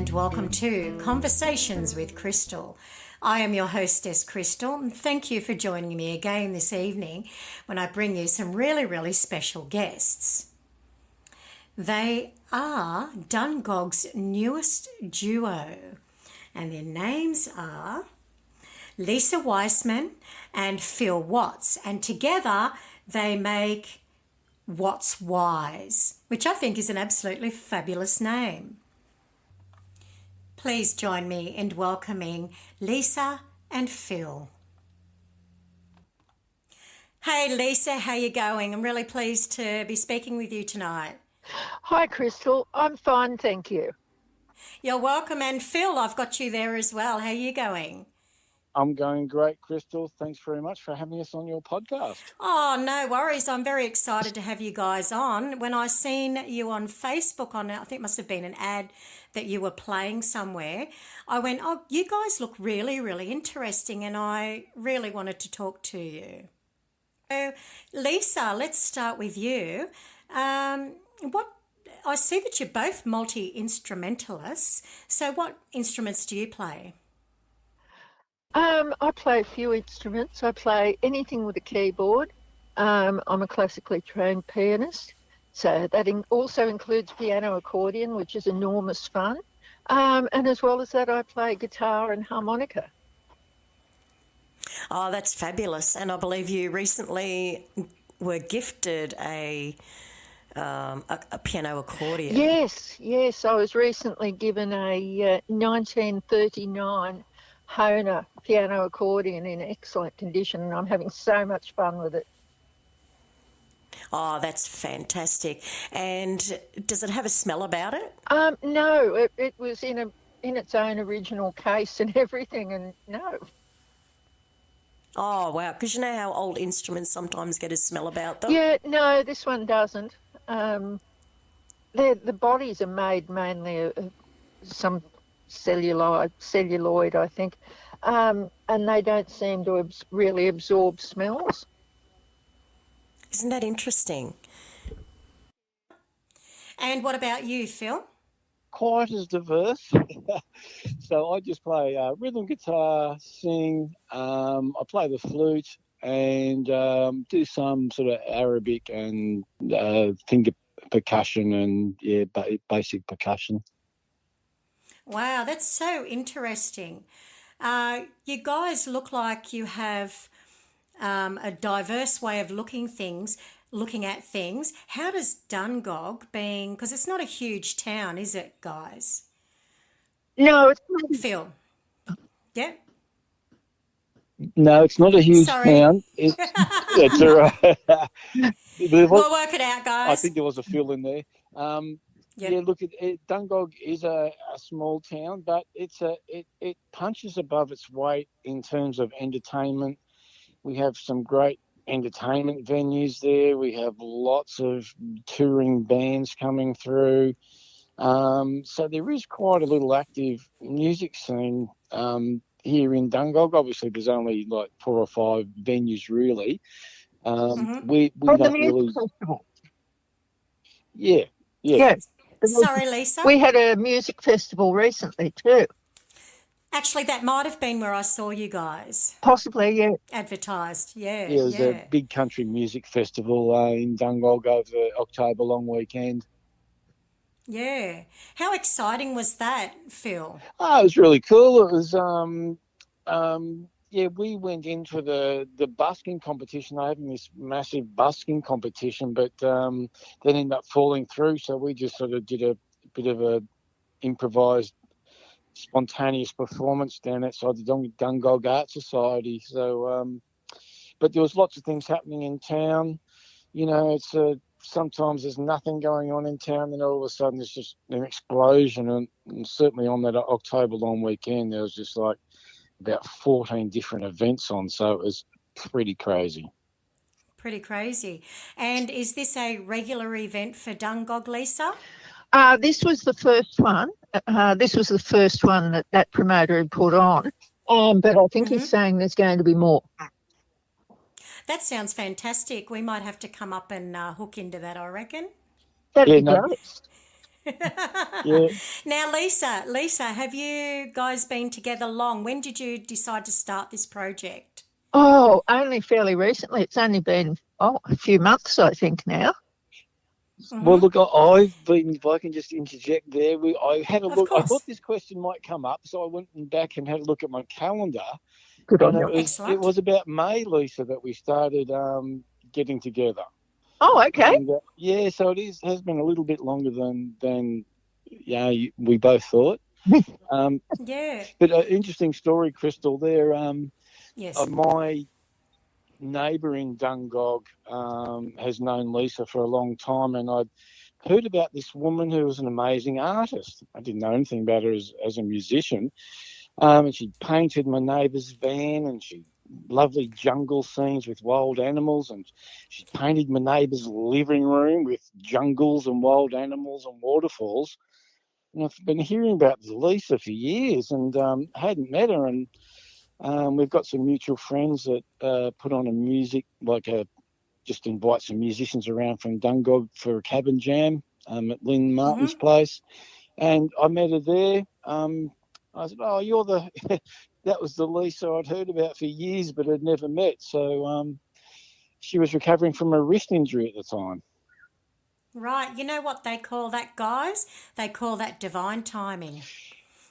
and welcome to Conversations with Crystal. I am your hostess, Crystal, and thank you for joining me again this evening when I bring you some really special guests. They are Dungog's newest duo, and their names are Lisa Weissman and Phil Watts, and together they make What's Wise, which I think is an absolutely fabulous name. Please join me in welcoming Lisa and Phil. Hey Lisa, how you going? I'm really pleased to be speaking with you tonight. Hi, Crystal. I'm fine, thank you. You're welcome. And Phil, I've got you there as well. How are you going? I'm going great, Crystal. Thanks very much for having us on your podcast. Oh, no worries. I'm very excited to have you guys on. When I seen you on Facebook I think it must have been an ad that you were playing somewhere, I went, oh, you guys look really interesting, and I really wanted to talk to you. So, Lisa, let's start with you. What I see that you're both multi-instrumentalists. So what instruments do you play? I play a few instruments. I play anything with a keyboard. I'm a classically trained pianist, so that also includes piano accordion, which is enormous fun. And as well as that, I play guitar and harmonica. Oh, that's fabulous. And I believe you recently were gifted a piano accordion. Yes. I was recently given a 1939 Hohner piano accordion in excellent condition, and I'm having so much fun with it. Oh, that's fantastic. And does it have a smell about it? No, it was in its own original case and everything, and no. Oh, wow. Because you know how old instruments sometimes get a smell about them? Yeah, no, this one doesn't. The bodies are made mainly of some celluloid, I think, and they don't seem to really absorb smells. Isn't that interesting? And what about you, Phil? Quite as diverse. So I just play rhythm guitar, sing, I play the flute, and do some sort of Arabic and finger percussion and basic percussion. Wow, that's so interesting. You guys look like you have a diverse way of looking at things. How does Dungog, because it's not a huge town, is it, guys? No, it's not. Phil? Yeah? No, it's not a huge Sorry. town. It's all right. We'll work it out, guys. I think there was a fill in there. Yep. Yeah, look, Dungog is a small town, but it punches above its weight in terms of entertainment. We have some great entertainment venues there. We have lots of touring bands coming through. So there is quite a little active music scene here in Dungog. Obviously, there's only like 4 or 5 venues really. We don't really. Festival. Yeah. Yes. Sorry, Lisa. We had a music festival recently too. Actually, that might have been where I saw you guys. Possibly, yeah. Advertised, yeah. Yeah, there's a big country music festival in Dungog over the October long weekend. Yeah. How exciting was that, Phil? Oh, it was really cool. It was we went into the busking competition. They're having this massive busking competition, but then ended up falling through. So we just sort of did a bit of a improvised, spontaneous performance down outside the Dungog Art Society. So, but there was lots of things happening in town. You know, it's sometimes there's nothing going on in town, then all of a sudden there's just an explosion. And certainly on that October long weekend, there was just like about 14 different events on, so it was pretty crazy. Pretty crazy. And is this a regular event for Dungog, Lisa? This was the first one. This was the first one that promoter had put on. But I think he's saying there's going to be more. That sounds fantastic. We might have to come up and hook into that, I reckon. That'd be great. Yeah. Now, Lisa, have you guys been together long? When did you decide to start this project? Oh, only fairly recently. It's only been, a few months, I think, now. Well, Mm-hmm. look, I've been, if I can just interject there, I had a Of look. I thought course. this question might come up, so I went back and had a look at my calendar, Good and on you. it Excellent. was about May, Lisa, that we started getting together. Oh, okay. And yeah, so has been a little bit longer than we both thought. Um, Yeah. but an interesting story, Crystal. There, Yes. my neighbour in Dungog has known Lisa for a long time, and I'd heard about this woman who was an amazing artist. I didn't know anything about her as a musician, and she painted my neighbour's van, and she lovely jungle scenes with wild animals, and she painted my neighbour's living room with jungles and wild animals and waterfalls. And I've been hearing about Lisa for years, and hadn't met her. And we've got some mutual friends that put on a music, just invite some musicians around from Dungog for a cabin jam at Lynn Martin's Mm-hmm. place. And I met her there. I said, "Oh, you're the." That was the Lisa I'd heard about for years, but had never met. So she was recovering from a wrist injury at the time. Right. You know what they call that, guys? They call that divine timing.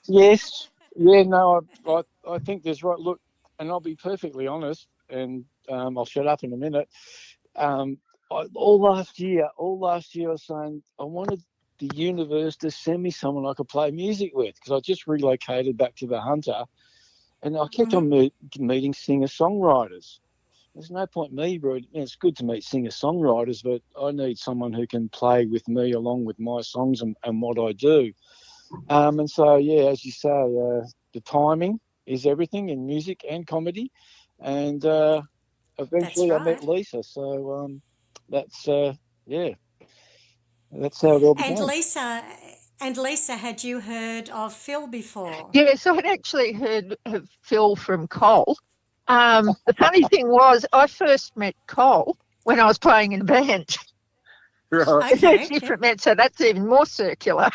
Yes. Yeah. No. I think there's right. Look, and I'll be perfectly honest, and I'll shut up in a minute. Um, all last year, I was saying I wanted the universe to send me someone I could play music with, because I just relocated back to the Hunter, and I kept Mm-hmm. on meeting singer-songwriters. There's no point me, bro. It's good to meet singer-songwriters, but I need someone who can play with me along with my songs and what I do. And so, yeah, as you say, the timing is everything in music and comedy. And That's eventually I met right. Lisa. So that's, yeah, that's how it all And began. Lisa, had you heard of Phil before? Yes, I'd actually heard of Phil from Cole. The funny thing was, I first met Cole when I was playing in a band. Right, They're Okay. Yep. different men, so that's even more circular.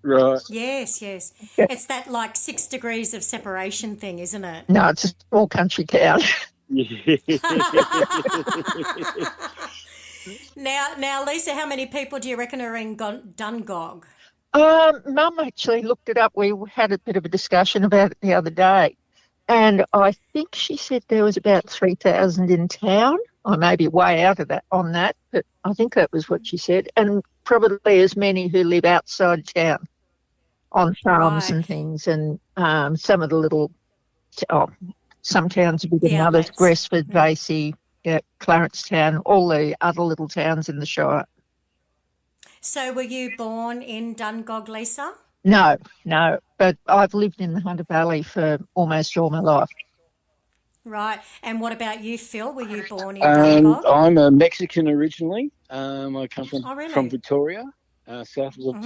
right. Yes, yes. It's that like 6 degrees of separation thing, isn't it? No, it's a small country town. Now, Lisa, how many people do you reckon are in Dungog? Mum actually looked it up. We had a bit of a discussion about it the other day, and I think she said there was about 3,000 in town. I may be way out of that on that, but I think that was what she said, and probably as many who live outside town on farms Right. and things, and some of the little, oh, some towns are bigger The than others. outlets. Gresford, Yeah. Vasey, yeah, Clarencetown, all the other little towns in the Shire. So, were you born in Dungog, Lisa? No, no, but I've lived in the Hunter Valley for almost all my life. Right. And what about you, Phil? Were you born in Dungog? I'm a Mexican originally. I come Oh, from really? Victoria, Mm-hmm.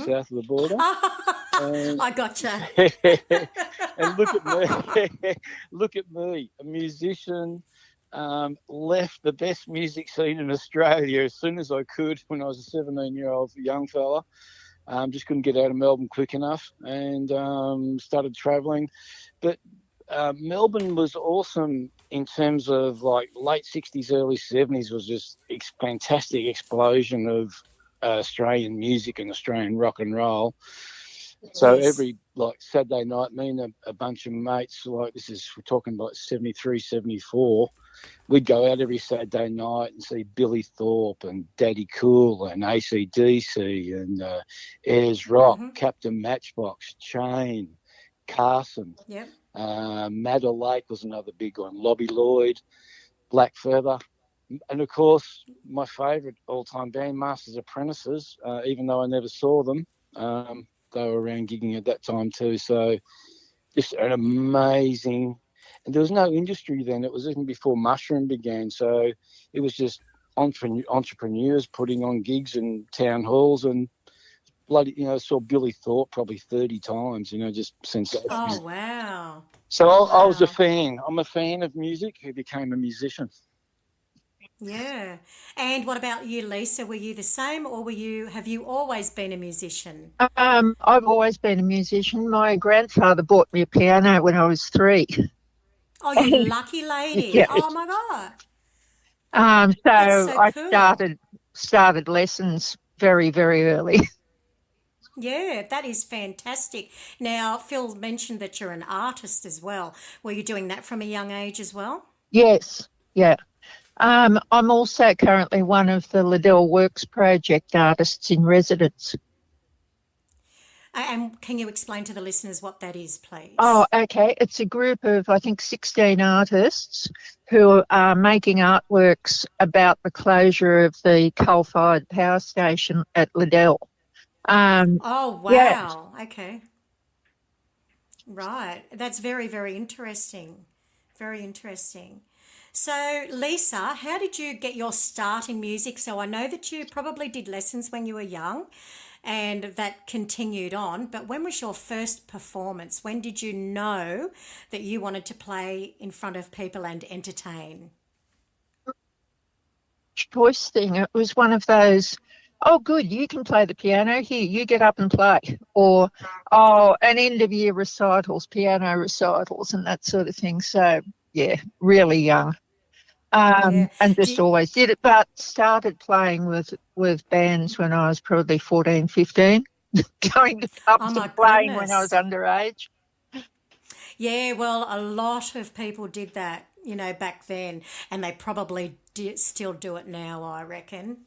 south of the border. And I gotcha. and look at me, look at me, a musician. Left the best music scene in Australia as soon as I could when I was a 17-year-old young fella. Just couldn't get out of Melbourne quick enough, and started travelling. But Melbourne was awesome in terms of like late 60s, early 70s was just fantastic explosion of Australian music and Australian rock and roll. So Yes. every like Saturday night, me and a bunch of mates, like we're talking about 73, 74, we'd go out every Saturday night and see Billy Thorpe and Daddy Cool and AC/DC and Ayers Rock, Mm-hmm. Captain Matchbox, Chain, Carson. Yep. Madder Lake was another big one. Lobby Lloyd, Black Feather. And of course, my favourite all-time band, Masters Apprentices, even though I never saw them, they were around gigging at that time too. So just an amazing, and there was no industry then. It was even before Mushroom began. So it was just entrepreneurs putting on gigs in town halls, and bloody, saw Billy Thorpe probably 30 times, just Oh, sensational. wow. So I was a Wow. fan. I'm a fan of music who became a musician. Yeah. And what about you, Lisa? Were you the same, or have you always been a musician? I've always been a musician. My grandfather bought me a piano when I was 3. Oh, you lucky lady. Yes. Oh my God. That's So so I cool. started lessons very, very early. Yeah, that is fantastic. Now, Phil mentioned that you're an artist as well. Were you doing that from a young age as well? Yes, yeah. I'm also currently one of the Liddell Works project artists in residence. And can you explain to the listeners what that is, Oh, please? okay. It's a group of, I think, 16 artists who are making artworks about the closure of the coal-fired power station at Liddell. Um, Oh, yeah, wow. Okay. Right. That's very, very interesting. Very interesting. So, Lisa, how did you get your start in music? So, I know that you probably did lessons when you were young and that continued on, but when was your first performance? When did you know that you wanted to play in front of people and entertain? choice thing. It was one of those, oh, good, you can play the piano. Here, you get up and play. Or, oh, an end of year recitals, piano recitals, and that sort of thing. So, yeah, really young. Yeah. And just Do, always did it, but started playing with bands when I was probably 14, 15, going to oh pubs my and playing when I was goodness. underage. Yeah, well, a lot of people did that, back then, and they probably still do it now, I reckon.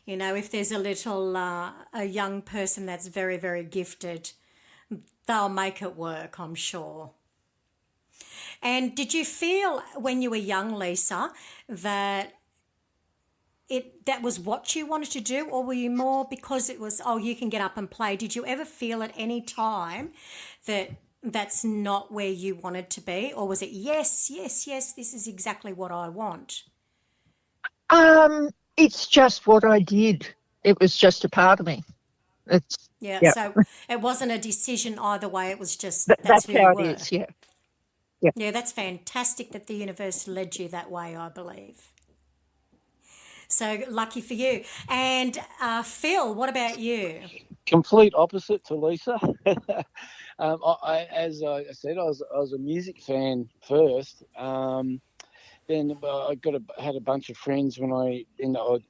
If there's a young person that's very, very gifted, they'll make it work, I'm sure. And did you feel when you were young, Lisa, that that was what you wanted to do, or were you more because it was, oh, you can get up and play? Did you ever feel at any time that that's not where you wanted to be, or was it yes, yes, yes, this is exactly what I want? It's just what I did. It was just a part of me. It's Yeah, yeah, so it wasn't a decision either way, it was just that's that's who you how it were. is. Yeah, yeah. Yeah, that's fantastic that the universe led you that way, I believe. So lucky for you. And Phil, what about you? Complete opposite to Lisa. As I said, I was a music fan first. Then had a bunch of friends when I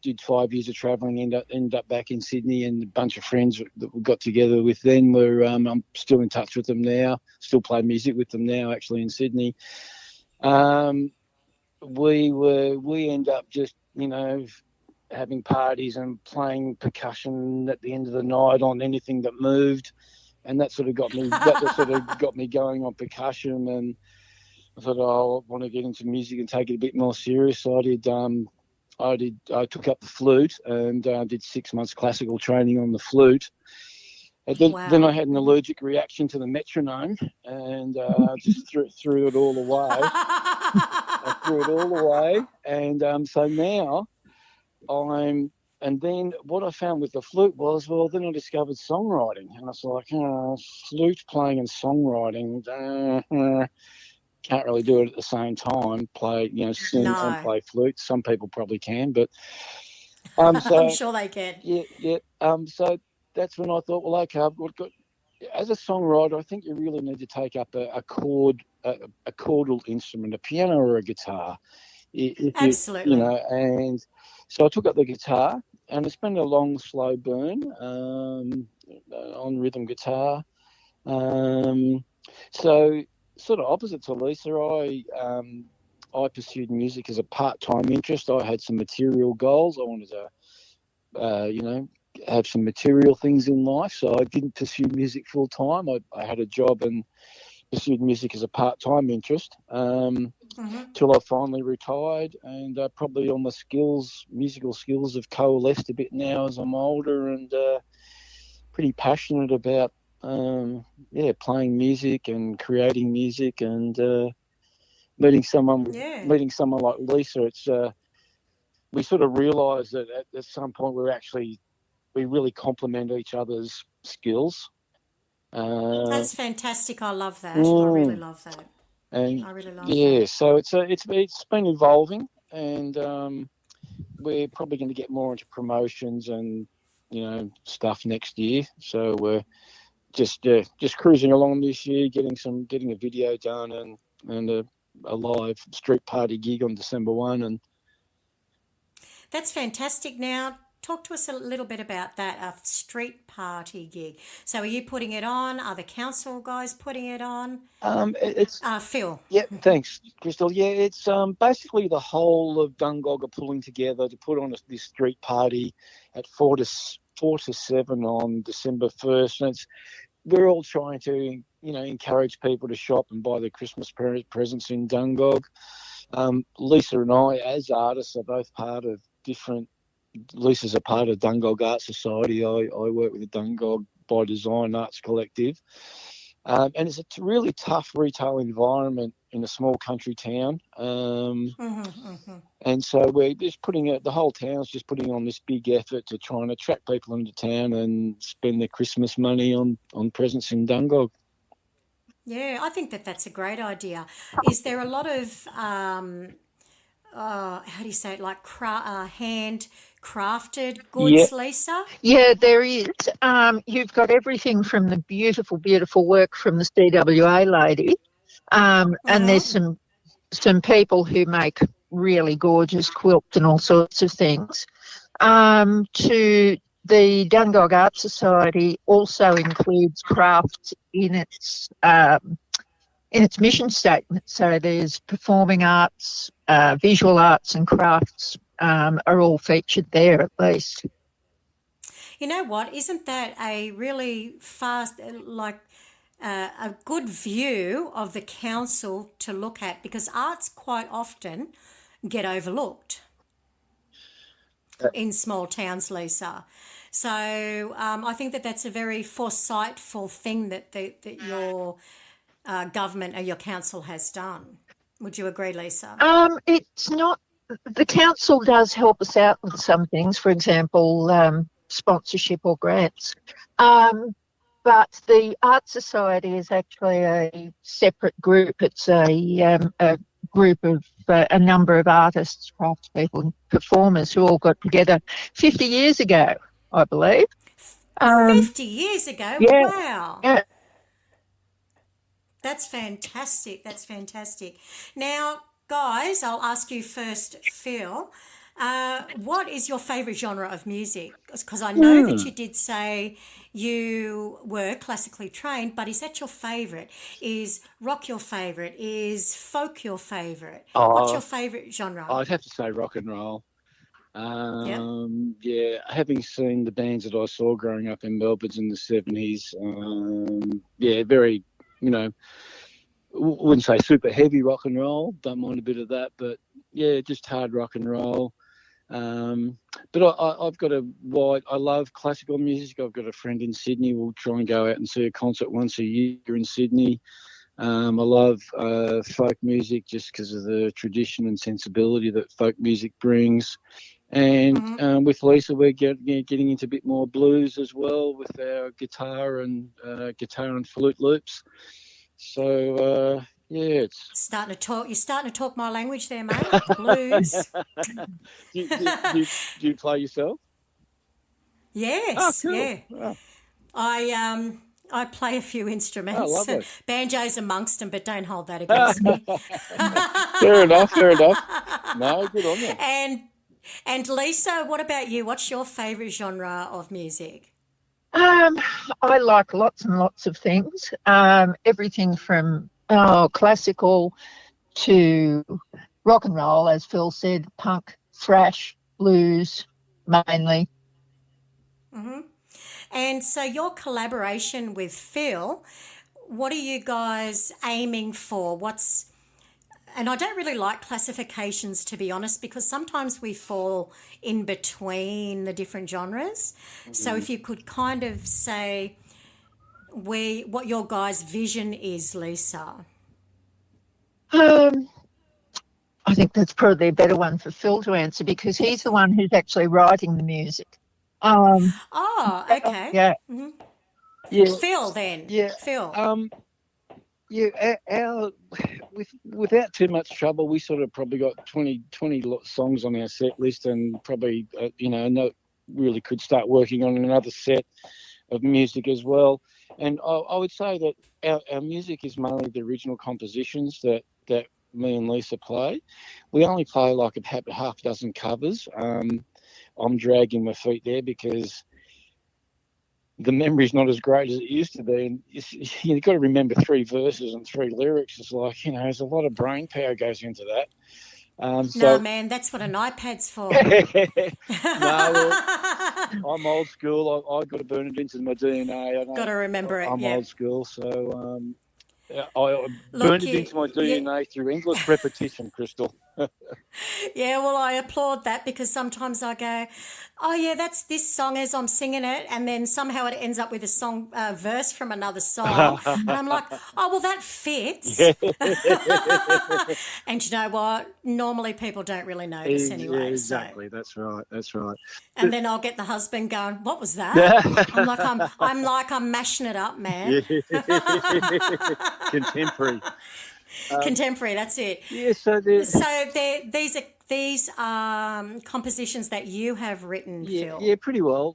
did 5 years of travelling. Ended up back in Sydney, and a bunch of friends that we got together with then were I'm still in touch with them now. Still play music with them now, actually in Sydney. Um, we end up just having parties and playing percussion at the end of the night on anything that moved, and that sort of got me going on percussion. And I thought, oh, I want to get into music and take it a bit more serious. So I took up the flute and did 6 months classical training on the flute. And then I Wow. had an allergic reaction to the metronome, and just threw it all away. I threw it all away, and so now I'm. And then what I found with the flute was, well, then I discovered songwriting, and I was like, flute playing and songwriting. Can't really do it at the same time. Sing and No, play flute. Some people probably can, but I'm so sure they can. yeah, yeah. So that's when I thought, well, okay, as a songwriter, I think you really need to take up a chordal instrument, a piano or a guitar, if Absolutely. And so I took up the guitar, and it's been a long, slow burn on rhythm guitar. Um, so sort of opposite to Lisa, I pursued music as a part-time interest. I had some material goals. I wanted to, have some material things in life. So I didn't pursue music full time. I had a job and pursued music as a part-time interest till I finally retired. And probably all my musical skills, have coalesced a bit now as I'm older, and pretty passionate about playing music and creating music, and meeting someone Yeah. meeting someone like Lisa. It's we sort of realised that at some point we really complement each other's skills. Uh, That's fantastic. I love that. I really mm, love that. and I really love yeah, that. so it's been evolving, and we're probably going to get more into promotions and stuff next year. So we're just cruising along this year, getting a video done and a live street party gig on December 1. And That's fantastic. Now, talk to us a little bit about that, a street party gig. So are you putting it on? Are the council guys putting it on? it's Phil. yeah, thanks, Crystal. Yeah, it's basically the whole of Dungog are pulling together to put on this street party at 4 to 7 on December 1st, and we're all trying to encourage people to shop and buy their Christmas presents in Dungog. Lisa and I, as artists, are both part of different. Lisa's a part of Dungog Art Society. I work with the Dungog by Design Arts Collective. And it's a really tough retail environment in a small country town. And so we're just the whole town's just putting on this big effort to try and attract people into town and spend their Christmas money on presents in Dungog. Yeah, I think that's a great idea. Is there a lot of, how do you say it, like handcrafted goods, Lisa? Yeah, there is. You've got everything from the beautiful, beautiful work from the CWA lady, and there's some people who make really gorgeous quilts and all sorts of things. To the Dungog Art Society also includes crafts in its mission statement. So there's performing arts, visual arts and crafts are all featured there at least. You know what? Isn't that a really fast, a good view of the council to look at? Because arts quite often get overlooked in small towns, Lisa. So I think that's a very foresightful thing that your government or your council has done. Would you agree, Lisa? It's not. The council does help us out with some things, for example, sponsorship or grants. But the Art Society is actually a separate group. It's a group of a number of artists, craftspeople, and performers who all got together 50 years ago, I believe. 50 years ago? Yeah, Wow. yeah. That's fantastic. That's fantastic. Now, guys, I'll ask you first, Phil. What is your favourite genre of music? Because I know that you did say you were classically trained, but is that your favourite? Is rock your favourite? Is folk your favourite? What's your favourite genre? I'd have to say rock and roll. Yeah. Yeah, having seen the bands that I saw growing up in Melbourne in the 70s, very, wouldn't say super heavy rock and roll, don't mind a bit of that, but yeah, just hard rock and roll. But I've got I love classical music. I've got a friend in Sydney. We'll try and go out and see a concert once a year in Sydney. I love folk music just because of the tradition and sensibility that folk music brings. And with Lisa, we're getting into a bit more blues as well with our guitar and flute loops. So it's starting to talk. You're starting to talk my language there, mate. Blues. do you play yourself? Yes. Oh, cool. Yeah. Oh. I play a few instruments. Oh, lovely. Banjo's amongst them, but don't hold that against me. Fair enough. No, good on you. And Lisa, what about you? What's your favourite genre of music? I like lots and lots of things. Everything from classical to rock and roll, as Phil said, punk, thrash, blues, mainly. Mm-hmm. And so your collaboration with Phil, what are you guys aiming for? And I don't really like classifications, to be honest, because sometimes we fall in between the different genres. Mm-hmm. So if you could kind of say what your guys' vision is, Lisa. I think that's probably a better one for Phil to answer because he's the one who's actually writing the music. Okay. Yeah. Mm-hmm. Yeah. Phil, then. Yeah. Phil. without too much trouble, we sort of probably got 20 songs on our set list, and probably really could start working on another set of music as well. And I would say that our music is mainly the original compositions that me and Lisa play. We only play like a half dozen covers. I'm dragging my feet there because the memory's not as great as it used to be. And you've got to remember 3 verses and 3 lyrics. It's like, there's a lot of brain power goes into that. No, man, that's what an iPad's for. I'm old school. I've got to burn it into my DNA. Got to remember it. I'm old school, so I burned it into my DNA through endless repetition, Crystal. Yeah, well, I applaud that, because sometimes I go, oh yeah, that's this song as I'm singing it, and then somehow it ends up with a song verse from another song, and I'm like, oh well, that fits. And you know what? Normally people don't really notice anyway. Yeah, exactly. So. That's right. And then I'll get the husband going, what was that? I'm like I'm mashing it up, man. Contemporary. Contemporary, that's it. Yeah, so these are compositions that you have written, Phil. Yeah, pretty well.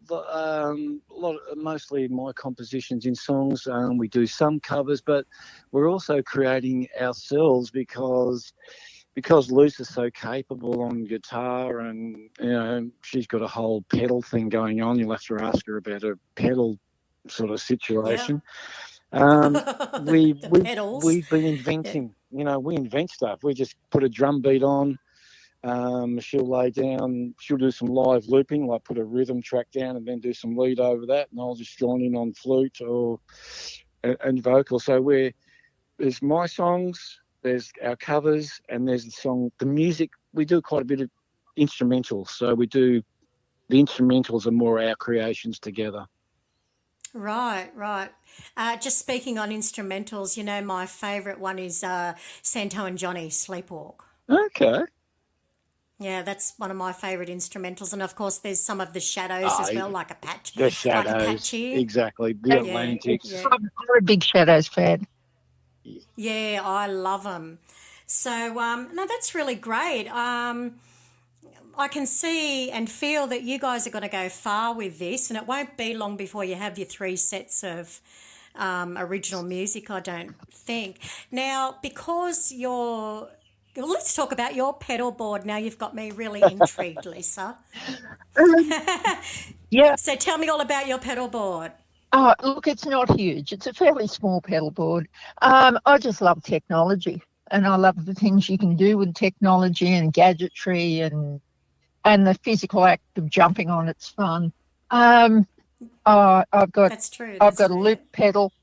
Mostly my compositions in songs. We do some covers, but we're also creating ourselves because Lisa's so capable on guitar, and she's got a whole pedal thing going on. You'll have to ask her about a pedal sort of situation. Yeah. We've been inventing. We invent stuff. We just put a drum beat on. She'll lay down. She'll do some live looping, like put a rhythm track down and then do some lead over that, and I'll just join in on flute and vocal. So there's my songs, there's our covers, and there's the music. We do quite a bit of instrumentals. So the instrumentals are more our creations together. Right. Just speaking on instrumentals, my favourite one is Santo and Johnny, Sleepwalk. Okay. Yeah, that's one of my favourite instrumentals. And, of course, there's some of the Shadows as well, like Apache. The Shadows, like Apache. Exactly. The Atlantics. Yeah. I'm a big Shadows fan. Yeah, I love them. So, no, that's really great. I can see and feel that you guys are going to go far with this, and it won't be long before you have your 3 sets of original music, I don't think. Now, because let's talk about your pedal board. Now you've got me really intrigued, Lisa. Yeah. So tell me all about your pedal board. Oh, look, it's not huge. It's a fairly small pedal board. I just love technology, and I love the things you can do with technology and gadgetry and the physical act of jumping on it's fun. I've got That's true. I've got a loop pedal,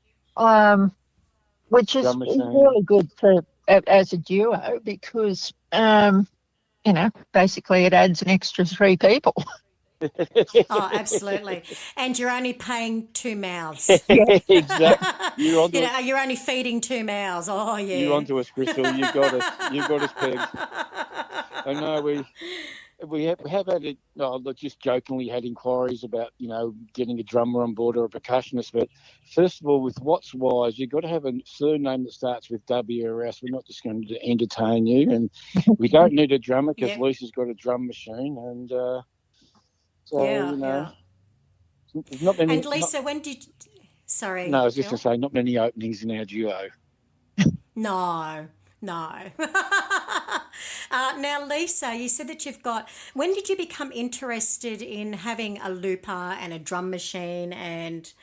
which is really good as a duo because basically it adds an extra 3 people. Oh, absolutely. And you're only paying 2 mouths. Exactly. You're only feeding 2 mouths. Oh, yeah. You're onto us, Crystal. You got us pegged. I know we have had it. Just jokingly had inquiries about getting a drummer on board or a percussionist. But first of all, with Watts Wise, you've got to have a surname that starts with W or else we're not just going to entertain you. And we don't need a drummer because Lisa's got a drum machine, and there's not many. And Lisa, when did? Sorry. No, I was just going to say, not many openings in our duo. No. Now, Lisa, you said that when did you become interested in having a looper and a drum machine and,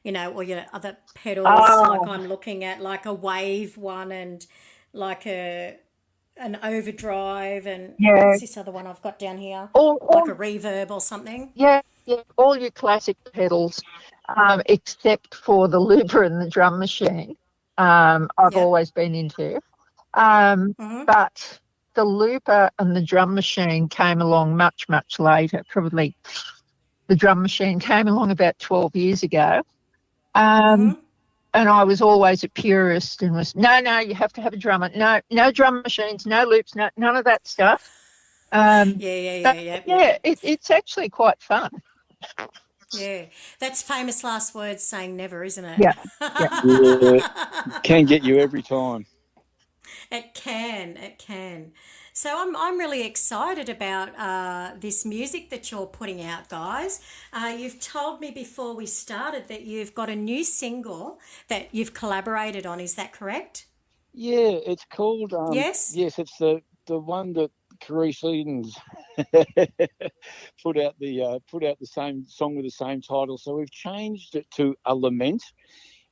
all your other pedals, like I'm looking at, like a wave one and like an overdrive and what's this other one I've got down here? Like a reverb or something? Yeah, all your classic pedals, except for the looper and the drum machine, I've always been into. But the looper and the drum machine came along much, much later. Probably the drum machine came along about 12 years ago. And I was always a purist and was, no, you have to have a drummer. No drum machines, no loops, none of that stuff. It's actually quite fun. Yeah, that's famous last words saying never, isn't it? Yeah. Can get you every time. It can, it can. So I'm really excited about this music that you're putting out, guys. You've told me before we started that you've got a new single that you've collaborated on. Is that correct? Yeah, it's called Yes. yes, it's the one that Carice Edens put out the same song with the same title. So we've changed it to A Lament,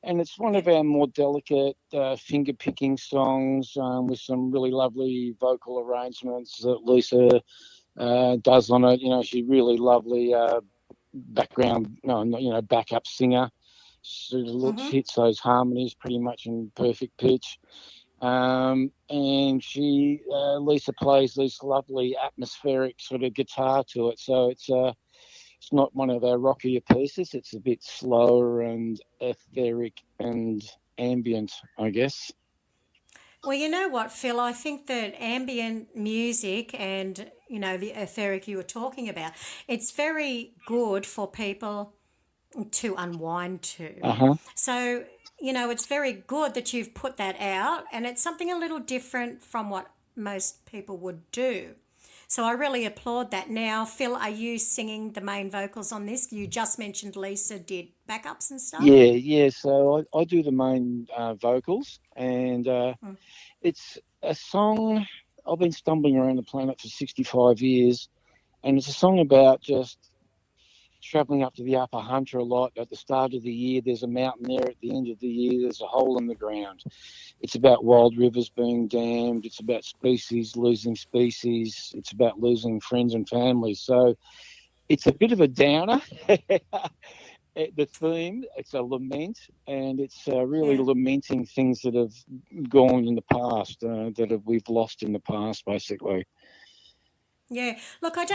and it's one of Yep. our more delicate finger picking songs with some really lovely vocal arrangements that Lisa does on it. You know, she's really lovely background, no, backup singer. She Mm-hmm. hits those harmonies pretty much in perfect pitch. And Lisa plays this lovely atmospheric sort of guitar to it. So it's not one of our rockier pieces. It's a bit slower and etheric and ambient, I guess. Well, you know what, Phil? I think that ambient music and, the etheric you were talking about, it's very good for people to unwind to. Uh huh. So, it's very good that you've put that out, and it's something a little different from what most people would do. So I really applaud that. Now, Phil, are you singing the main vocals on this? You just mentioned Lisa did backups and stuff. Yeah. So I do the main vocals, and Mm. it's a song. I've been stumbling around the planet for 65 years, and it's a song about just travelling up to the Upper Hunter a lot. At the start of the year, there's a mountain there. At the end of the year, there's a hole in the ground. It's about wild rivers being dammed. It's about species losing species. It's about losing friends and family. So it's a bit of a downer. The theme, it's a lament, and it's really Yeah. lamenting things that have gone in the past, we've lost in the past, basically. Yeah. Look, I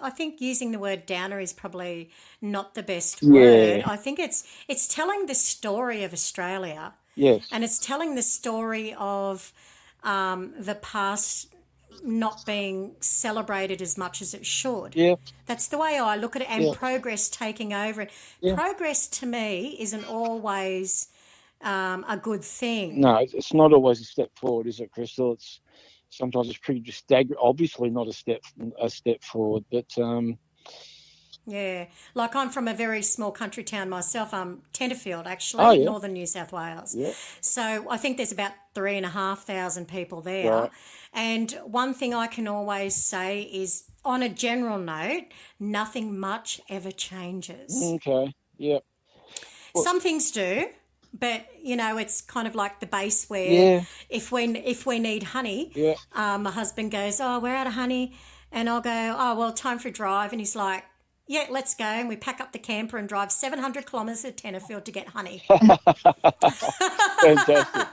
think using the word downer is probably not the best word. Yeah. I think it's telling the story of Australia, Yes. and it's telling the story of the past not being celebrated as much as it should. Yeah. That's the way I look at it, and Yeah. progress taking over. Yeah. Progress to me isn't always a good thing. No, it's not always a step forward, is it, Crystal? Sometimes it's pretty just staggering. Obviously, not a step forward, but Yeah, like I'm from a very small country town myself. I'm Tenterfield, oh actually, yeah, northern New South Wales. yeah, So I think there's about 3,500 people there. right, And one thing I can always say is, on a general note, nothing much ever changes. okay, yeah, well, Some things do, but it's kind of like the base where yeah, if we need honey, yeah, my husband goes, "Oh, we're out of honey," and I'll go, "Oh, well, time for a drive," and he's like, "Yeah, let's go," and we pack up the camper and drive 700 kilometres to Tenterfield to get honey. fantastic.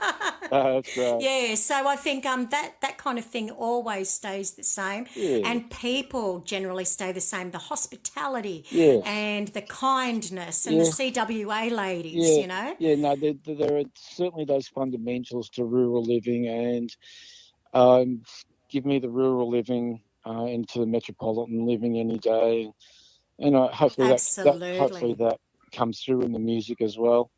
That's great. Yeah, so I think that kind of thing always stays the same, Yeah, and people generally stay the same. The hospitality yes, and the kindness and the yeah, CWA ladies, yeah, yeah. No, there are certainly those fundamentals to rural living, and um, give me the rural living into the metropolitan living any day. And hopefully Absolutely. that comes through in the music as well.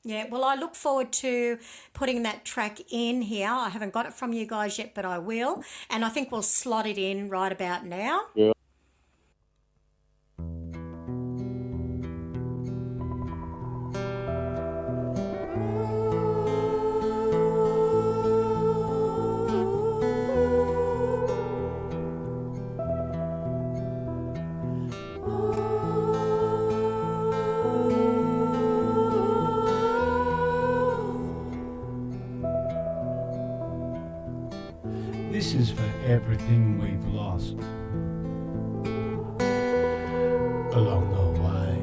Yeah, well, I look forward to putting that track in here. I haven't got it from you guys yet, but I will. And I think we'll slot it in right about now. Yeah. This is for everything we've lost along the way.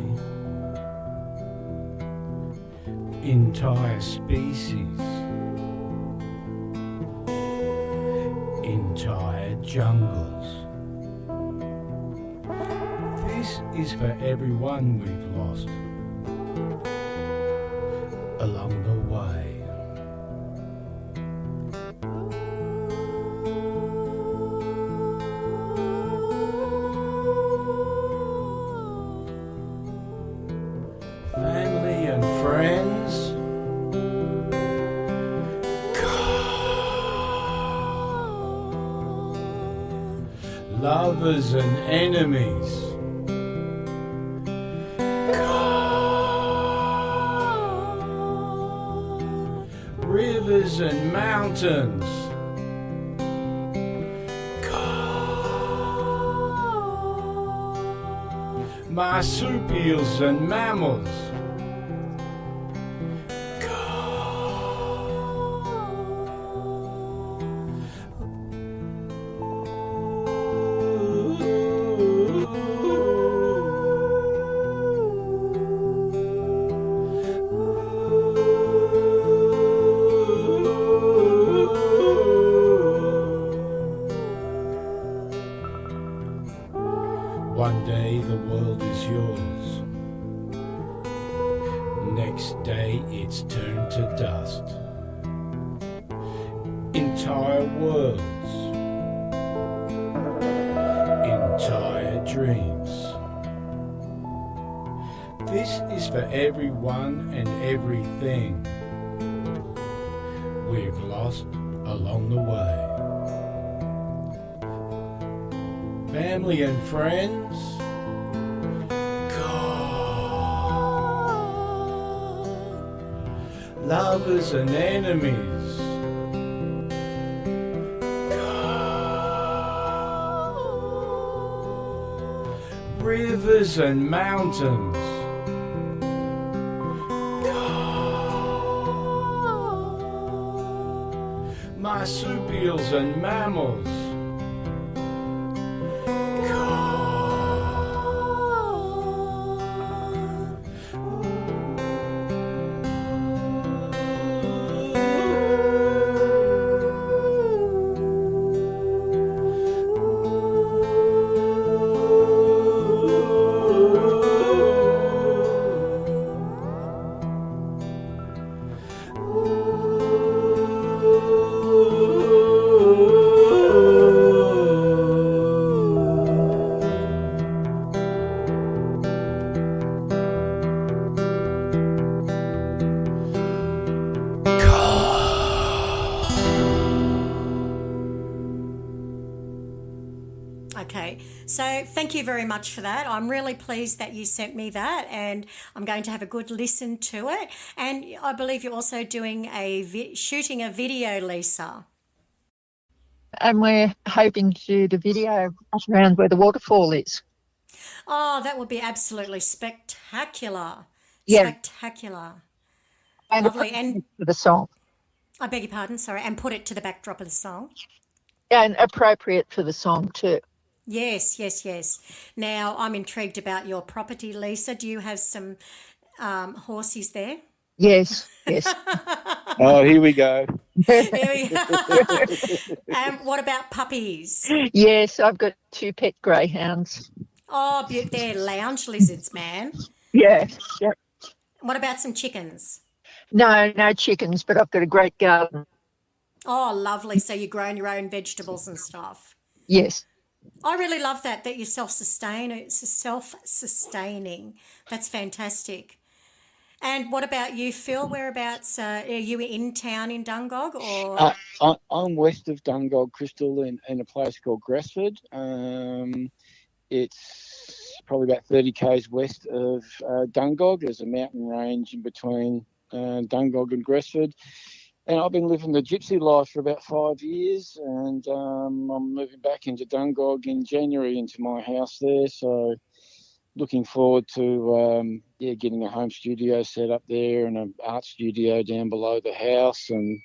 Entire species, entire jungles. This is for everyone we've lost along the way. Family and friends, lovers and enemies. Rivers and mountains. Marsupials and mammals. One day the world is yours. Next day it's turned to dust. Entire worlds. Entire dreams. This is for everyone and everything we've lost along the way. Family and friends, God. Lovers and enemies, God. Rivers and mountains, God. Marsupials and mammals, Okay, so thank you very much for that. I'm really pleased that you sent me that, and I'm going to have a good listen to it. And I believe you're also doing shooting a video, Lisa. And we're hoping to do the video around where the waterfall is. Oh, that would be absolutely spectacular. Yeah. Spectacular. And Lovely. And for the song. I beg your pardon, sorry, and put it to the backdrop of the song. And appropriate for the song too. Yes, yes, yes. Now, I'm intrigued about your property, Lisa. Do you have some horses there? Yes, yes. Oh, here we go. There we go. What about puppies? Yes, I've got 2 pet greyhounds. Oh, they're lounge lizards, man. Yeah, yeah. What about some chickens? No chickens, but I've got a great garden. Oh, lovely. So you've grown your own vegetables and stuff. Yes. I really love that you're self-sustaining. That's fantastic. And what about you, Phil? Whereabouts are you in town in Dungog, or? I'm west of Dungog, Crystal, in a place called Gresford. It's probably about 30 k's west of Dungog. There's a mountain range in between Dungog and Gresford. And I've been living the gypsy life for about 5 years, and I'm moving back into Dungog in January into my house there. So looking forward to getting a home studio set up there and an art studio down below the house. And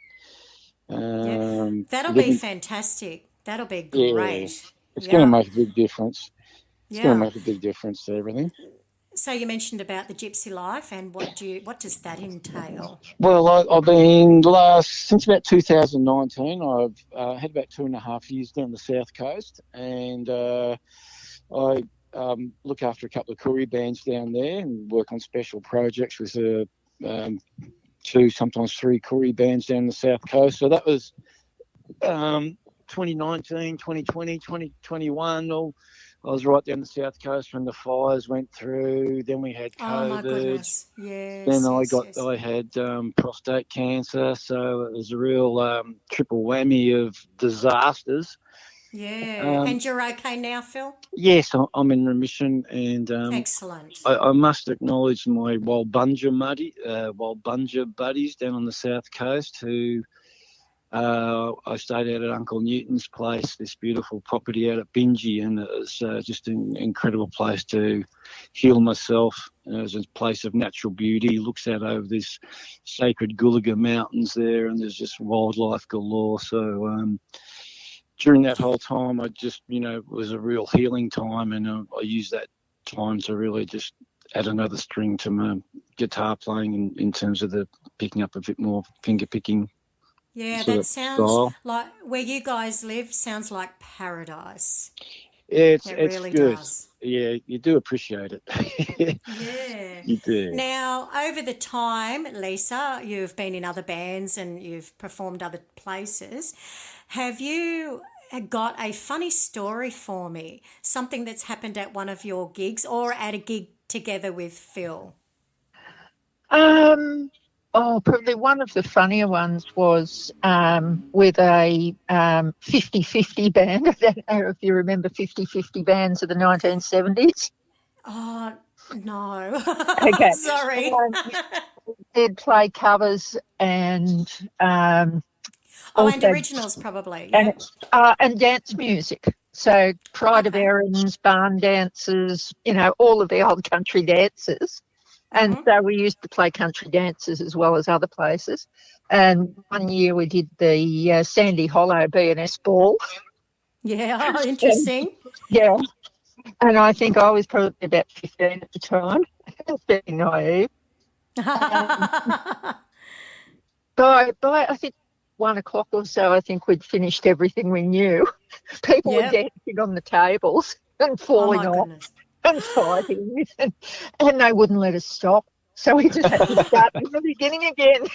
that'll be fantastic. That'll be great. It's going to make a big difference. It's Yeah. going to make a big difference to everything. So you mentioned about the gypsy life, and what does that entail? Well, I've been since about 2019. I've had about 2.5 years down the south coast, and I look after a couple of Koori bands down there and work on special projects with 2, sometimes 3 Koori bands down the south coast. So that was 2019, 2020, 2021. I was right down the south coast when the fires went through. Then we had COVID. Oh my goodness! Yes. Then I had prostate cancer, so it was a real triple whammy of disasters. Yeah. And you're okay now, Phil? Yes, I'm in remission, and Excellent. I must acknowledge my Walbunja buddies down on the south coast who I stayed out at Uncle Newton's place, this beautiful property out at Bingie, and it was just an incredible place to heal myself. It was a place of natural beauty, looks out over this sacred Gulaga Mountains there, and there's just wildlife galore. So during that whole time, I just, it was a real healing time, and I used that time to really just add another string to my guitar playing in terms of the picking up a bit more finger picking. Yeah, that sounds like where you guys live sounds like paradise. Yeah, it's really good. Does. Yeah, you do appreciate it. Yeah. You do. Now, over the time, Lisa, you've been in other bands and you've performed other places. Have you got a funny story for me? Something that's happened at one of your gigs or at a gig together with Phil? Probably one of the funnier ones was with a 50-50 band. I don't know if you remember 50-50 bands of the 1970s. Oh, no. Okay. Sorry. Did play covers and... and originals probably, yeah. And dance music. So Pride of Erin's, barn dances, all of the old country dances. And so we used to play country dances as well as other places. And one year we did the Sandy Hollow B&S Ball. Yeah, interesting. Yeah. And I think I was probably about 15 at the time. I was very naive. By I think 1 o'clock or so, I think we'd finished everything we knew. People were dancing on the tables and falling off. Goodness. And fighting, and they wouldn't let us stop. So we just had to start from the beginning again.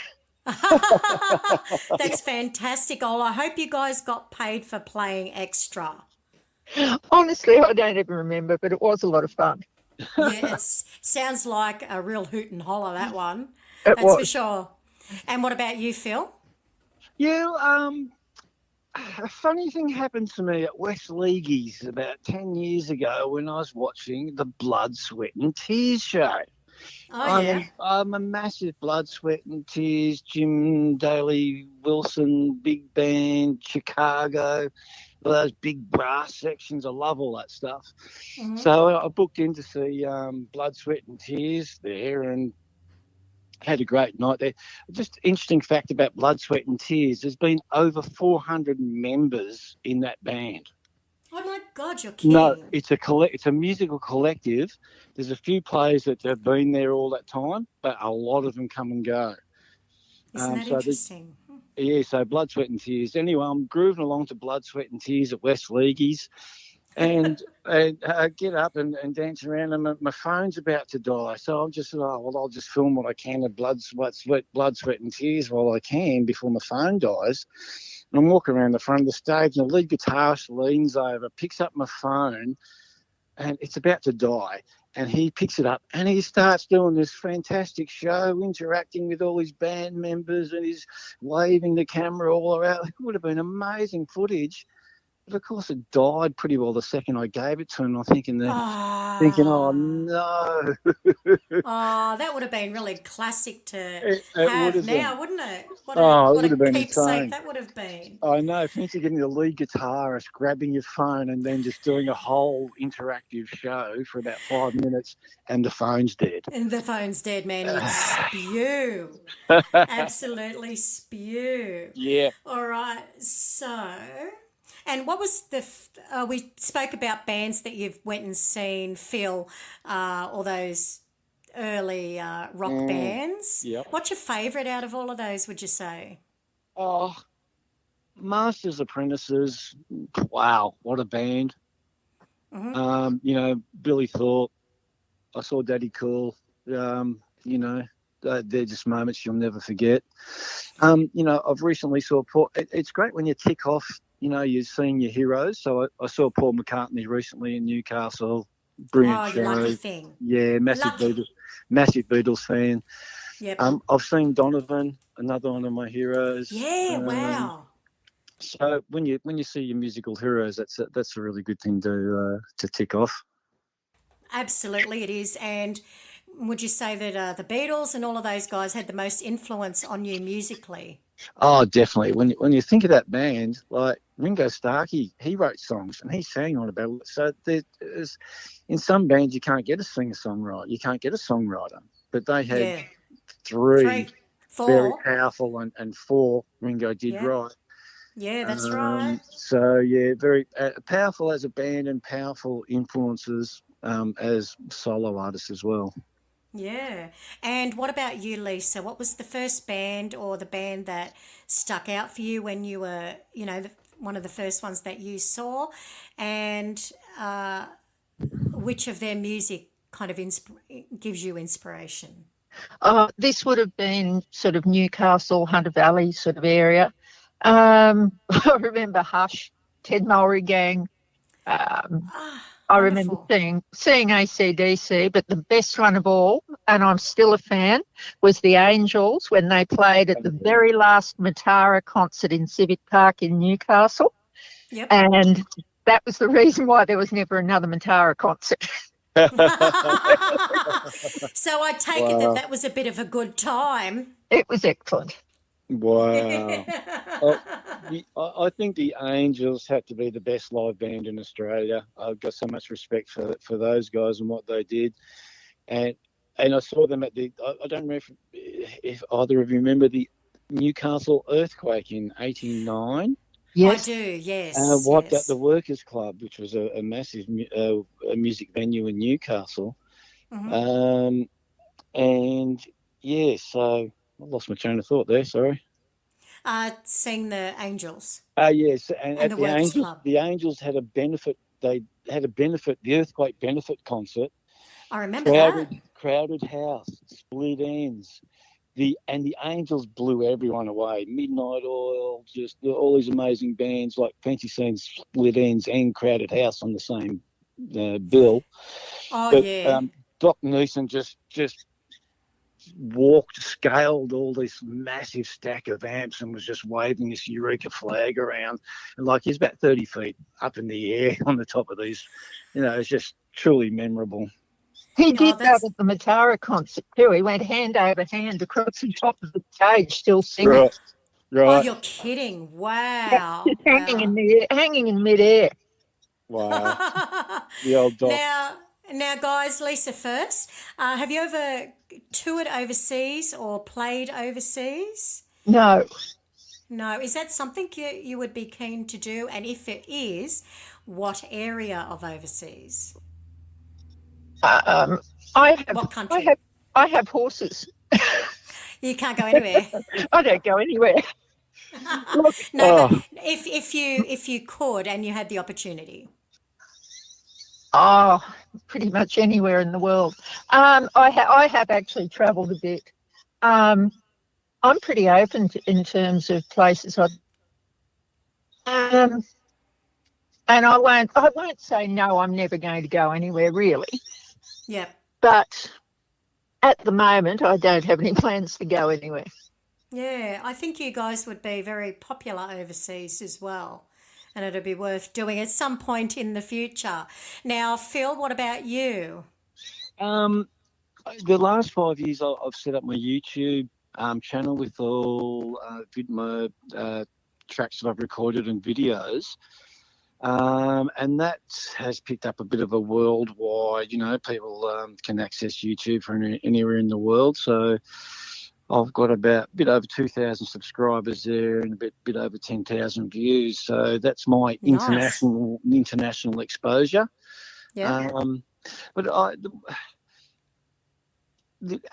That's fantastic, Ol. I hope you guys got paid for playing extra. Honestly, I don't even remember, but it was a lot of fun. Yeah, it sounds like a real hoot and holler, that one. That's for sure. And what about you, Phil? Yeah, a funny thing happened to me at West Leaguey's about 10 years ago when I was watching the Blood, Sweat and Tears show. I'm a massive Blood, Sweat and Tears, Jim Daly Wilson, big band, Chicago, those big brass sections. I love all that stuff. Mm-hmm. So I booked in to see Blood, Sweat and Tears there and had a great night there. Just interesting fact about Blood, Sweat and Tears, there's been over 400 members in that band. Oh my God, you're kidding. No, it's a musical collective. There's a few players that have been there all that time, but a lot of them come and go. Isn't that interesting? Yeah, so Blood, Sweat and Tears. Anyway, I'm grooving along to Blood, Sweat and Tears at West Leaguey's. And I get up and dance around, and my phone's about to die. So I'm just, I'll just film what I can of Blood, Sweat and Tears while I can before my phone dies. And I'm walking around the front of the stage, and the lead guitarist leans over, picks up my phone, and it's about to die. And he picks it up, and he starts doing this fantastic show, interacting with all his band members, and he's waving the camera all around. It would have been amazing footage. But of course, it died pretty well the second I gave it to him. I'm thinking, oh no. That would have been really classic to have now, wouldn't it? What it would have been insane. That would have been. I know. Fancy getting the lead guitarist, grabbing your phone, and then just doing a whole interactive show for about 5 minutes, and the phone's dead. And the phone's dead, man. You'd spew. Absolutely spew. Yeah. All right. So. And what was we spoke about bands that you've went and seen, Phil, all those early rock bands. Yep. What's your favourite out of all of those, would you say? Oh, Masters Apprentices. Wow, what a band. Mm-hmm. Billy Thorpe. I saw Daddy Cool. They're just moments you'll never forget. I've recently saw Paul. It's great when you tick off, you're seeing your heroes. So I saw Paul McCartney recently in Newcastle. Brilliant show. Lucky thing. Yeah, massive Beatles fan. Yep. I've seen Donovan, another one of my heroes. Yeah, wow. So when you see your musical heroes, that's a really good thing to tick off. Absolutely, it is. And would you say that the Beatles and all of those guys had the most influence on you musically? Oh, definitely. When you think of that band, like Ringo Starr, he wrote songs and he sang on about it. So there's in some bands you can't get a singer-songwriter, you can't get a songwriter, but they had Yeah. three Three, very four. powerful and four Ringo did Yeah. write. Yeah, that's right. So yeah, very powerful as a band and powerful influences as solo artists as well. Yeah. And what about you, Lisa? What was the first band or the band that stuck out for you when you were, one of the first ones that you saw? And which of their music kind of gives you inspiration? This would have been sort of Newcastle, Hunter Valley sort of area. I remember Hush, Ted Mulry Gang. I remember Wonderful. seeing AC/DC, but the best one of all, and I'm still a fan, was the Angels when they played at the very last Matara concert in Civic Park in Newcastle. Yep. And that was the reason why there was never another Matara concert. So I take it that that was a bit of a good time. It was excellent. Wow. I think the Angels had to be the best live band in Australia. I've got so much respect for those guys and what they did. And I saw them at I don't know if either of you remember the Newcastle earthquake in '89. Yes. I do, yes. Wiped yes. out the Workers Club, which was a massive music venue in Newcastle. Mhm. And yeah, so I lost my train of thought there, sorry. Seeing the Angels Yes, and and at the the Works Angels, Club. the Angels had a benefit. They had the earthquake benefit concert. I remember that. Crowded house, split ends. The Angels blew everyone away. Midnight Oil, just all these amazing bands like Fancy Scenes, Split Ends, and Crowded House on the same bill. Oh, But yeah. Doc Neeson just scaled all this massive stack of amps and was just waving this Eureka flag around. And like he's about 30 feet up in the air on the top of these. It's just truly memorable. He Oh, did that that's at the Matara concert too. He went hand over hand across the top of the stage, still singing. Right. Oh, Right. you're kidding. Yeah, Wow. just hanging in Wow. the air, hanging in midair. Wow. The old Doc. Now, guys, Lisa first. Have you ever toured overseas or played overseas? No. No. Is that something you would be keen to do? And if it is, what area of overseas? I What have, country? I have horses. You can't go anywhere. I don't go anywhere. Look, No, but if you could and you had the opportunity. oh, pretty much anywhere in the world. I have actually travelled a bit. I'm pretty open in terms of places. And I won't say no. I'm never going to go anywhere really. Yep. But at the moment, I don't have any plans to go anywhere. Yeah, I think you guys would be very popular overseas as well. And it'd be worth doing at some point in the future. Now, Phil, what about you? The last 5 years, I've set up my YouTube channel with all my tracks that I've recorded and videos. And that has picked up a bit of a worldwide, people can access YouTube from anywhere in the world. So I've got about a bit over 2,000 subscribers there and a bit over 10,000 views. So that's my Nice. international exposure. Yeah. But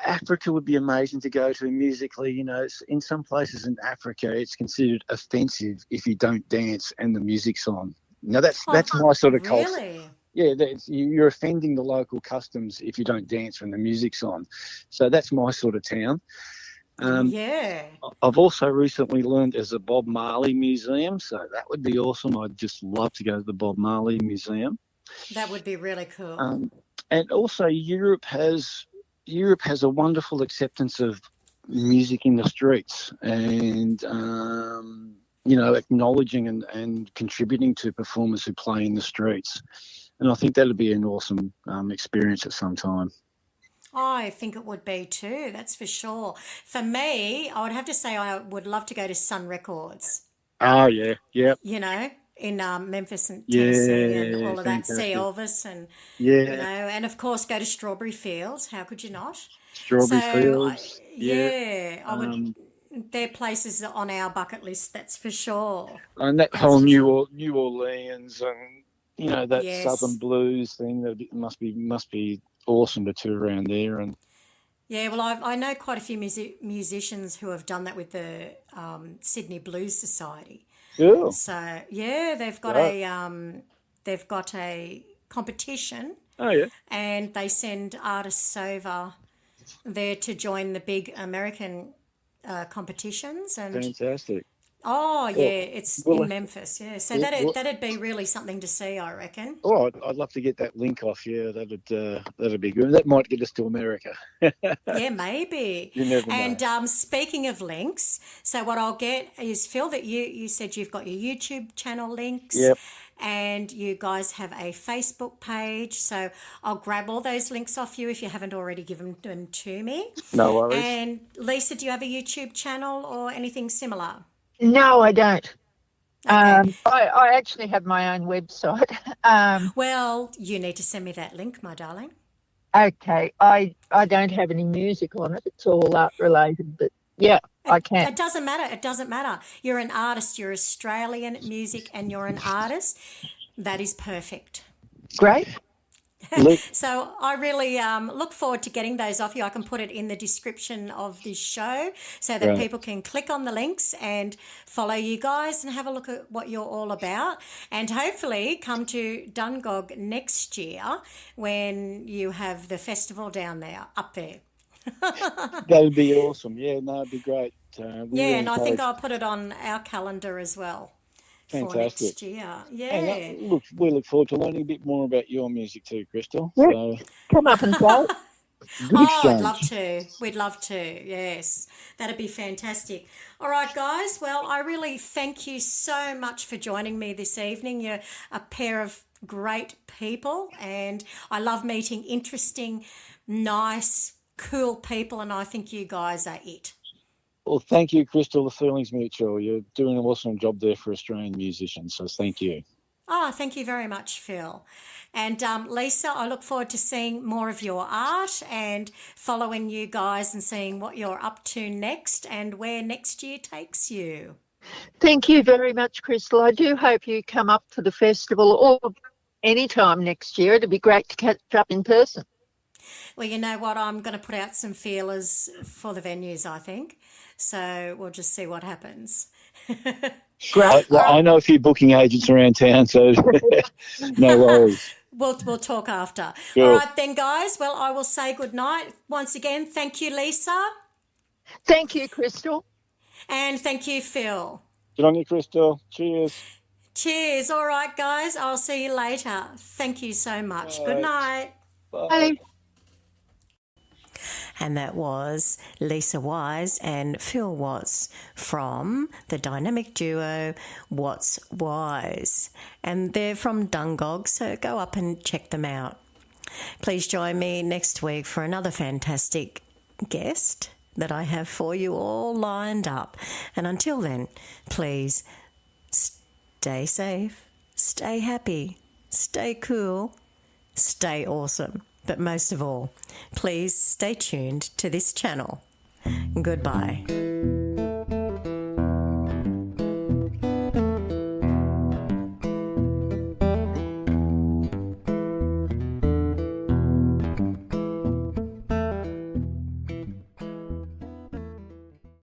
Africa would be amazing to go to musically. In some places in Africa, it's considered offensive if you don't dance and the music's on. Now that's my sort of culture. Really? Yeah, you're offending the local customs if you don't dance when the music's on. So that's my sort of town. Yeah. I've also recently learned there's a Bob Marley museum, so that would be awesome. I'd just love to go to the Bob Marley museum. That would be really cool. And also Europe has a wonderful acceptance of music in the streets, and acknowledging and contributing to performers who play in the streets. And I think that'd be an awesome experience at some time. I think it would be too, that's for sure. For me, I would have to say I would love to go to Sun Records, Oh, yeah, yep, in Memphis and Tennessee and yeah, all of that. See fantastic. Elvis and, Yeah, and of course go to Strawberry Fields. How could you not? Strawberry So, Fields. I would. They're places on our bucket list, that's for sure. And that That's whole for sure. New Orleans and that Southern Yes. blues thing must be awesome to tour around there. And Yeah, well, I know quite a few musicians who have done that with the Sydney Blues Society. yeah, So yeah, they've got a competition, oh yeah, and they send artists over there to join the big American competitions. And fantastic. oh yeah, Well, it's well, in Memphis. Yeah, so yeah, that'd be really something to see, I reckon. I'd love to get that link off. Yeah, that'd be good. That might get us to America. Yeah, maybe. You never know. And speaking of links, so what I'll get is Phil, that you said you've got your YouTube channel links. Yep. And you guys have a Facebook page. So I'll grab all those links off you if you haven't already given them to me. No worries. And Lisa, do you have a YouTube channel or anything similar? No, I don't. Okay. I actually have my own website. Well, you need to send me that link, my darling. Okay, I don't have any music on it. It's all art related, but yeah, I can. It doesn't matter. It doesn't matter. You're an artist. You're Australian music and you're an artist. That is perfect. Great. Look, So I really look forward to getting those off you. I can put it in the description of this show so that Right. people can click on the links and follow you guys and have a look at what you're all about. And hopefully come to Dungog next year when you have the festival down there, up there. that'd be awesome. Yeah, no, it'd be great. Yeah, and I think I'll put it on our calendar as well for Fantastic. next year. And Yeah. we look forward to learning a bit more about your music too, Crystal. Yeah. So Come up and play. good Oh, exchange. I'd love to. We'd love to. Yes, that'd be fantastic. All right, guys. Well, I really thank you so much for joining me this evening. You're a pair of great people, and I love meeting interesting, nice, cool people, and I think you guys are it. Well, thank you, Crystal. The feeling's mutual. You're doing an awesome job there for Australian musicians, so thank you. Oh, thank you very much, Phil. And Lisa, I look forward to seeing more of your art and following you guys and seeing what you're up to next and where next year takes you. Thank you very much, Crystal. I do hope you come up to the festival or any time next year. It'd be great to catch up in person. Well, you know what? I'm going to put out some feelers for the venues, I think. So we'll just see what happens. Great. I know a few booking agents around town, so no worries. We'll talk after. Sure. All right then, guys. Well, I will say good night. Once again, thank you, Lisa. Thank you, Crystal. And thank you, Phil. Good on you, Crystal. Cheers. Cheers. All right, guys. I'll see you later. Thank you so much. Good night. Bye. And that was Lisa Wise and Phil Watts from the dynamic duo Watts Wise. And they're from Dungog, so go up and check them out. Please join me next week for another fantastic guest that I have for you all lined up. And until then, please stay safe, stay happy, stay cool, stay awesome. But most of all, please stay tuned to this channel. Goodbye.